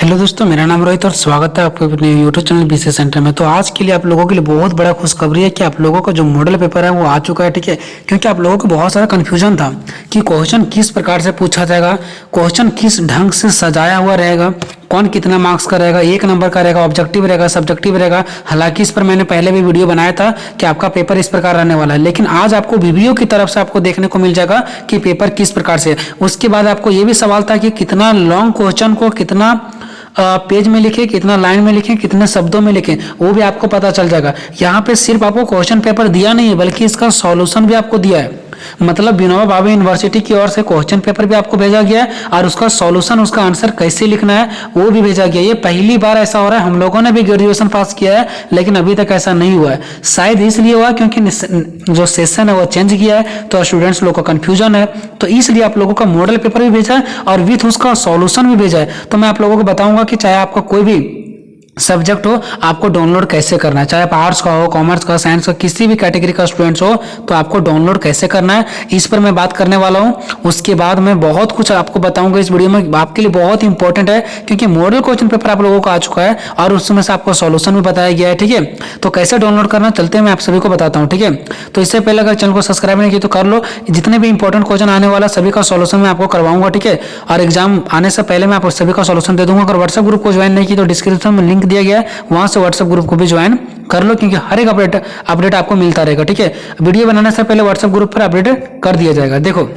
Hello दोस्तों, मेरा नाम रोहित और स्वागत है आपके अपने यूट्यूब चैनल बीसी सेंटर में। तो आज के लिए आप लोगों के लिए बहुत बड़ा खुशखबरी है कि आप लोगों का जो मॉडल पेपर है वो आ चुका है। ठीक है, क्योंकि आप लोगों को बहुत सारा कन्फ्यूजन था कि क्वेश्चन किस प्रकार से पूछा जाएगा, क्वेश्चन किस ढंग से सजाया हुआ रहेगा, कौन कितना मार्क्स का रहेगा, एक नंबर का रहेगा, ऑब्जेक्टिव रहेगा, सब्जेक्टिव रहेगा। हालांकि इस पर मैंने पहले भी वीडियो बनाया था कि आपका पेपर इस प्रकार रहने वाला है, लेकिन आज आपको वीडियो की तरफ से आपको देखने को मिल जाएगा कि पेपर किस प्रकार से है। उसके बाद आपको ये भी सवाल था कि कितना लॉन्ग क्वेश्चन को कितना पेज में लिखे, कितना लाइन में लिखें, कितने शब्दों में लिखें, वो भी आपको पता चल जाएगा। यहाँ पे सिर्फ आपको क्वेश्चन पेपर दिया नहीं है बल्कि इसका सॉल्यूशन भी आपको दिया है। मतलब विनोबा भावे यूनिवर्सिटी की ओर से क्वेश्चन पेपर भी आपको भेजा गया है और उसका सॉल्यूशन, उसका आंसर कैसे लिखना है वो भी भेजा गया है। ये पहली बार ऐसा हो रहा है। हम लोगों ने भी ग्रेजुएशन पास किया है लेकिन अभी तक ऐसा नहीं हुआ है। शायद इसलिए हुआ क्योंकि जो सेशन है वो चेंज किया है, तो स्टूडेंट्स लोग का कंफ्यूजन है, तो इसलिए आप लोगों का मॉडल पेपर भी भेजा है और विथ उसका सॉल्यूशन भी भेजा है। तो मैं आप लोगों को बताऊंगा कि चाहे आपका कोई भी सब्जेक्ट हो, आपको डाउनलोड कैसे करना है। चाहे आप आर्ट्स का हो, कॉमर्स का, साइंस का, किसी भी कैटेगरी का स्टूडेंट्स हो, तो आपको डाउनलोड कैसे करना है इस पर मैं बात करने वाला हूं। उसके बाद मैं बहुत कुछ आपको बताऊंगा इस वीडियो में, आपके लिए बहुत इंपॉर्टेंट है क्योंकि मॉडल क्वेश्चन पेपर आप लोगों का आ चुका है और उसमें से आपको सॉल्यूशन भी बताया गया है। ठीक है, तो कैसे डाउनलोड करना चलते हैं, मैं आप सभी को बताता हूँ। ठीक है, तो इससे पहले अगर चैनल को सब्सक्राइब नहीं किया तो कर लो। जितने भी इंपॉर्टेंट क्वेश्चन आने वाला सभी का सॉल्यूशन मैं आपको करवाऊंगा। ठीक है, और एग्जाम आने से पहले मैं आपको सभी का सॉल्यूशन दे दूंगा। अगर व्हाट्सएप ग्रुप को ज्वाइन नहीं की तो डिस्क्रिप्शन में लिंक दिया गया है, वहां से व्हाट्सएप ग्रुप को भी ज्वाइन कर लो क्योंकि हर एक अपडेट आपको मिलता रहेगा। ठीक है, वीडियो बनाने से पहले व्हाट्सएप ग्रुप पर अपडेट कर दिया जाएगा। देखो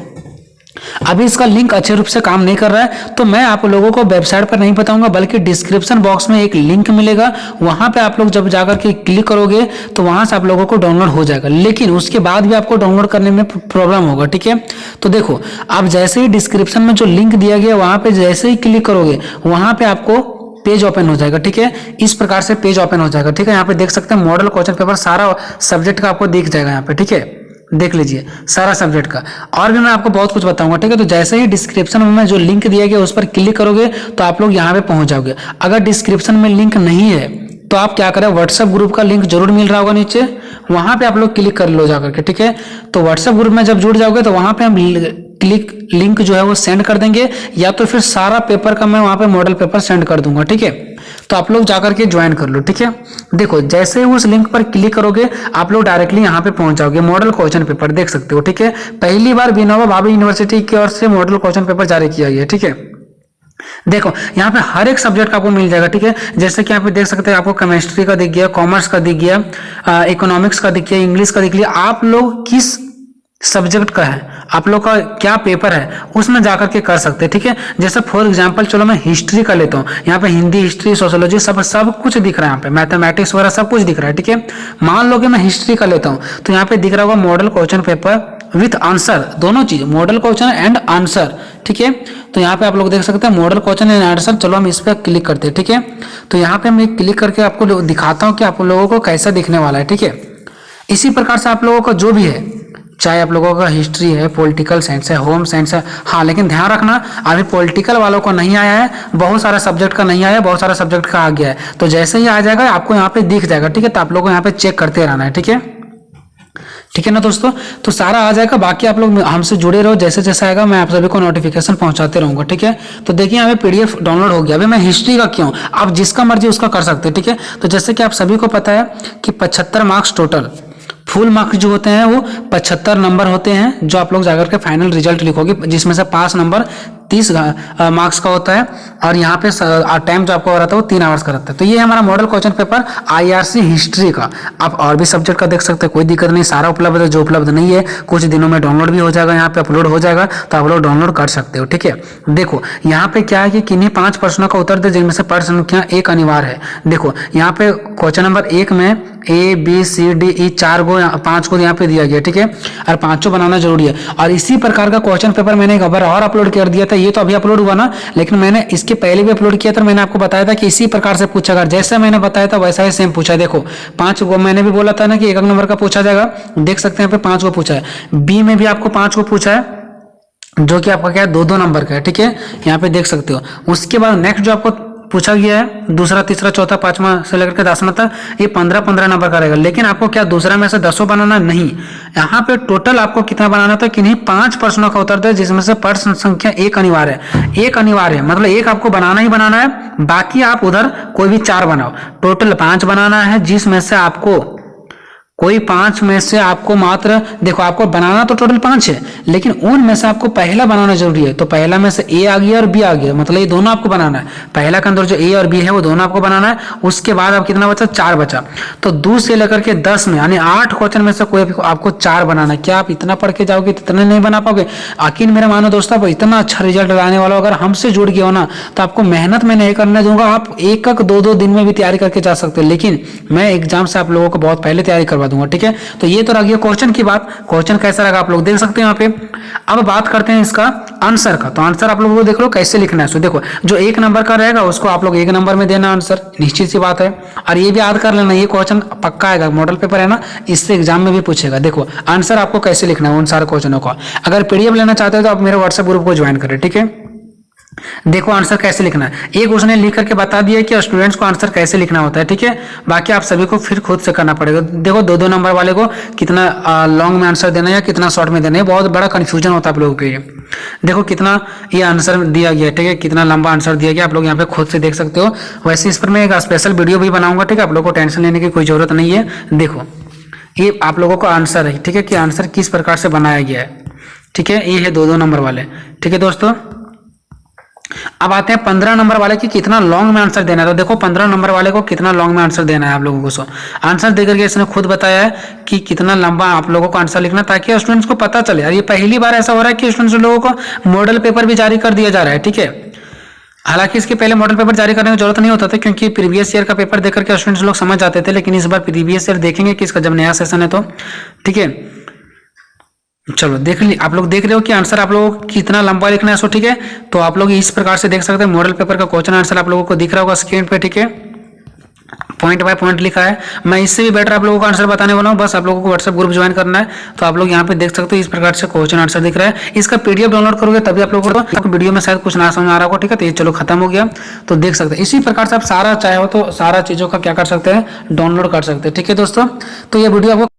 अभी इसका लिंक अच्छे रूप से काम नहीं कर रहा है, तो मैं आप लोगों को वेबसाइट पर नहीं बताऊंगा बल्कि डिस्क्रिप्शन बॉक्स में एक लिंक मिलेगा, वहां पे आप लोग जब जाकर के क्लिक करोगे तो वहां से आप लोगों को डाउनलोड हो जाएगा। लेकिन उसके बाद भी आपको डाउनलोड करने में प्रॉब्लम होगा। ठीक है, तो देखो आप जैसे ही डिस्क्रिप्शन में जो लिंक दिया गया वहां पे जैसे ही क्लिक करोगे वहां पे आपको पेज ओपन हो जाएगा। ठीक है, इस प्रकार से पेज ओपन हो जाएगा। ठीक है, यहाँ पे देख सकते हैं मॉडल क्वेश्चन पेपर सारा सब्जेक्ट का आपको दिख जाएगा यहाँ पे। ठीक है, देख लीजिए सारा सब्जेक्ट का, और भी मैं आपको बहुत कुछ बताऊंगा। ठीक है, तो जैसे ही डिस्क्रिप्शन में जो लिंक दिया गया उस पर क्लिक करोगे तो आप लोग यहाँ पे पहुंच जाओगे। अगर डिस्क्रिप्शन में लिंक नहीं है तो आप क्या करें, व्हाट्सएप ग्रुप का लिंक जरूर मिल रहा होगा नीचे, वहां पे आप लोग क्लिक कर लो जाकर के। ठीक है, तो व्हाट्सएप ग्रुप में जब जुड़ जाओगे तो वहां पे हम लिंक जो है वो सेंड कर देंगे, या तो फिर सारा पेपर का मैं वहां पे मॉडल पेपर सेंड कर दूंगा। ठीक है, तो आप लोग जाकर के ज्वाइन कर लो। ठीक है, देखो जैसे ही उस लिंक पर क्लिक करोगे आप लोग डायरेक्टली यहाँ पे पहुंच जाओगे। मॉडल क्वेश्चन पेपर देख सकते हो। ठीक है, पहली बार विनोबा भावे यूनिवर्सिटी की ओर से मॉडल क्वेश्चन पेपर जारी किया गया है। ठीक है, देखो यहाँ पे हर एक सब्जेक्ट का आपको मिल जाएगा। ठीक है, जैसे कि यहाँ पे देख सकते हैं आपको केमिस्ट्री का दिख गया, कॉमर्स का दिख गया, इकोनॉमिक्स का दिख गया, इंग्लिश का दिख लिया। आप लोग किस सब्जेक्ट का है, आप लोग का क्या पेपर है उसमें जाकर के कर सकते हैं। ठीक है, जैसे फॉर एग्जांपल चलो मैं हिस्ट्री का लेता हूँ, यहाँ पे हिंदी, हिस्ट्री, सोशियोलॉजी सब कुछ दिख रहा है, यहाँ पे मैथमेटिक्स वगैरह सब कुछ दिख रहा है। ठीक है, मान लो कि मैं हिस्ट्री का लेता हूँ तो यहाँ पे दिख रहा होगा model question paper with answer, दोनों चीज मॉडल क्वेश्चन एंड आंसर। ठीक है, तो यहाँ पे आप लोग देख सकते हैं मॉडल क्वेश्चन एंड आंसर। चलो हम इस पर क्लिक करते हैं। ठीक है, तो यहाँ पे मैं क्लिक करके आपको दिखाता हूँ कि आप लोगों को कैसा दिखने वाला है। ठीक है, इसी प्रकार से आप लोगों का जो भी है, चाहे आप लोगों का हिस्ट्री है, पॉलिटिकल साइंस है, होम साइंस है, हाँ लेकिन ध्यान रखना अभी पॉलिटिकल वालों को नहीं आया है, बहुत सारा सब्जेक्ट का नहीं आया है, बहुत सारा सब्जेक्ट का आ गया है। तो जैसे ही आ जाएगा आपको यहाँ पे दिख जाएगा। ठीक है, तो आप लोगों को यहाँ पे चेक करते रहना है। ठीक है, ठीक है ना दोस्तों, तो सारा आ जाएगा। बाकी आप लोग हमसे जुड़े रहो, जैसे जैसे आएगा मैं आप सभी को नोटिफिकेशन पहुंचाते रहूंगा। ठीक है, तो देखिए यहाँ पे पीडीएफ डाउनलोड हो गया। अभी मैं हिस्ट्री का क्यों, आप जिसका मर्जी उसका कर सकते हैं। ठीक है, तो जैसे कि आप सभी को पता है कि 75 मार्क्स टोटल, फुल मार्क्स जो होते हैं वो 75 नंबर होते हैं, जो आप लोग जाकर के फाइनल रिजल्ट लिखोगे, जिसमें से पास नंबर 30 मार्क्स का होता है, और यहाँ पे टाइम जो आपको हो रहा था वो 3 आवर्स का रहता है। तो ये हमारा model question paper IRC history का। आप और भी सब्जेक्ट का देख सकते हैं, कोई दिक्कत नहीं, सारा उपलब्ध है। जो उपलब्ध नहीं है कुछ दिनों में डाउनलोड भी हो जाएगा, यहाँ पे अपलोड हो जाएगा, तो आप लोग डाउनलोड कर सकते हो। ठीक है, देखो यहाँ पे क्या है कि किन्हीं 5 प्रश्नों का उत्तर दे जिनमें से प्रश्न संख्या 1 अनिवार्य है। देखो यहाँ पे क्वेश्चन नंबर 1 में A B C D E 5 को यहाँ पे दिया गया। ठीक है, और 5 बनाना जरूरी है। और इसी प्रकार का क्वेश्चन पेपर मैंने एक बार और अपलोड कर दिया था, ये तो अभी अपलोड हुआ ना, लेकिन मैंने इसके पहले भी अपलोड किया था। मैंने आपको बताया था कि इसी प्रकार से पूछा अगर जैसे मैंने बताया था वैसा ही सेम पूछा। देखो 5 को मैंने भी बोला था ना कि 1 नंबर का पूछा जाएगा, देख सकते हैं यहाँ पे 5 को पूछा है। बी में भी आपको 5 को पूछा है, जो कि आपका क्या है 2-2 नंबर का है। ठीक है, यहाँ पे देख सकते हो। उसके बाद नेक्स्ट जो आपको पूछा गया है, दूसरा तीसरा चौथा पांचवा से लेकर के 10वां तक, ये 15-15 नंबर का रहेगा। लेकिन आपको क्या दूसरा में से 10 बनाना नहीं, यहाँ पे टोटल आपको कितना बनाना था, किन्हीं 5 प्रश्नों का उत्तर दे जिसमें से प्रश्न संख्या 1 अनिवार्य है। 1 अनिवार्य है मतलब 1 आपको बनाना ही बनाना है, बाकी आप उधर कोई भी 4 बनाओ। टोटल 5 बनाना है, जिसमें से आपको कोई 5 में से आपको मात्र, देखो आपको बनाना तो टोटल 5 है, लेकिन उनमें से आपको पहला बनाना जरूरी है। तो पहला में से ए आ गया और बी आ गया, मतलब ये दोनों आपको बनाना है। पहला के अंदर जो ए और बी है वो दोनों आपको बनाना है। उसके बाद आप कितना बचा, 4 बचा। तो 2 से लेकर के 10 में यानी 8 क्वेश्चन में से कोई आपको 4 बनाना है। क्या आप इतना पढ़ के जाओगे, इतना नहीं बना पाओगे? आखिर मेरा मानो दोस्तों, आप इतना अच्छा रिजल्ट लाने वाला अगर हमसे जुड़ गए हो ना, तो आपको मेहनत में नहीं करने दूंगा। आप 1-2 दिन में भी तैयारी करके जा सकते हो, लेकिन मैं एग्जाम से आप लोगों को बहुत पहले तैयारी करवा दूंगा। ठीक है, तो ये तो रह गया क्वेश्चन की बात। क्वेश्चन कैसा लगा आप लोग देख सकते हैं यहाँ पे। अब बात करते हैं इसका आंसर का। तो आंसर आप लोगों को देख लो कैसे लिखना है। सो देखो, जो 1 नंबर का रहेगा उसको आप लोग 1 नंबर में देना आंसर, निश्चित सी बात है। और ये भी याद कर लेना, ये क्वेश्चन पक्का आएगा, मॉडल पेपर है ना, इससे एग्जाम में भी पूछेगा। देखो आंसर आपको कैसे लिखना है उन सारे क्वेश्चनों का। अगर पीडीएफ लेना चाहते हो तो आप मेरे व्हाट्सएप ग्रुप को ज्वाइन करें। ठीक है, देखो आंसर कैसे लिखना है। एक उसने लिख करके बता दिया कि स्टूडेंट्स को आंसर कैसे लिखना होता है। ठीक है, बाकी आप सभी को फिर खुद से करना पड़ेगा। देखो 2-2 नंबर वाले को कितना लॉन्ग में आंसर देना है या कितना शॉर्ट में देना है, बहुत बड़ा कंफ्यूजन होता है आप लोगों के लिए। देखो कितना ये आंसर दिया गया, ठीक है, कितना लंबा आंसर दिया गया, आप लोग यहाँ पे खुद से देख सकते हो। वैसे इस पर मैं एक स्पेशल वीडियो भी बनाऊंगा। ठीक है, आप लोग को टेंशन लेने की कोई जरूरत नहीं है। देखो ये आप लोगों को आंसर है, ठीक है, कि आंसर किस प्रकार से बनाया गया है। ठीक है, ये है 2-2 नंबर वाले। ठीक है दोस्तों, अब आते हैं 15 नंबर वाले की कितना लॉन्ग में आंसर देना है। तो देखो 15 नंबर वाले को कितना लॉन्ग में आंसर देना है आप लोगों को। सो आंसर देकर के इसने खुद बताया है कि कितना लंबा आप लोगों को आंसर लिखना, ताकि स्टूडेंट्स को पता चले। और ये पहली बार ऐसा हो रहा है कि स्टूडेंट्स लोगों को मॉडल पेपर भी जारी कर दिया जा रहा है। ठीक है, हालांकि इसके पहले मॉडल पेपर जारी करने की जरूरत नहीं होता था, क्योंकि प्रीवियस ईयर का पेपर देकर के स्टूडेंट्स लोग समझ जाते थे। लेकिन इस बार प्रीवियस ईयर देखेंगे कि इसका जब नया सेशन है तो। ठीक है, चलो देख ली, आप लोग देख रहे हो कि आंसर आप लोगों को कितना लंबा लिखना है। सो ठीक है, तो आप लोग इस प्रकार से देख सकते हैं मॉडल पेपर का क्वेश्चन आंसर आप लोगों को दिख रहा होगा स्क्रीन पे। ठीक है, पॉइंट बाय पॉइंट लिखा है। मैं इससे भी बेटर आप लोगों को आंसर बताने वाला हूँ, बस आप लोगों को व्हाट्सएप ग्रुप ज्वाइन करना है। तो आप लोग यहाँ पे देख सकते हो इस प्रकार से क्वेश्चन आंसर दिख रहा है। इसका पीडीएफ डाउनलोड करोगे तभी आप लोगों को वीडियो में शायद कुछ ना समझ आ रहा होगा। ठीक है, तो ये चलो खत्म हो गया। तो देख सकते हैं इसी प्रकार से आप सारा चाहे हो तो सारा चीजों का क्या कर सकते हैं, डाउनलोड कर सकते हैं। ठीक है दोस्तों, तो ये वीडियो आपको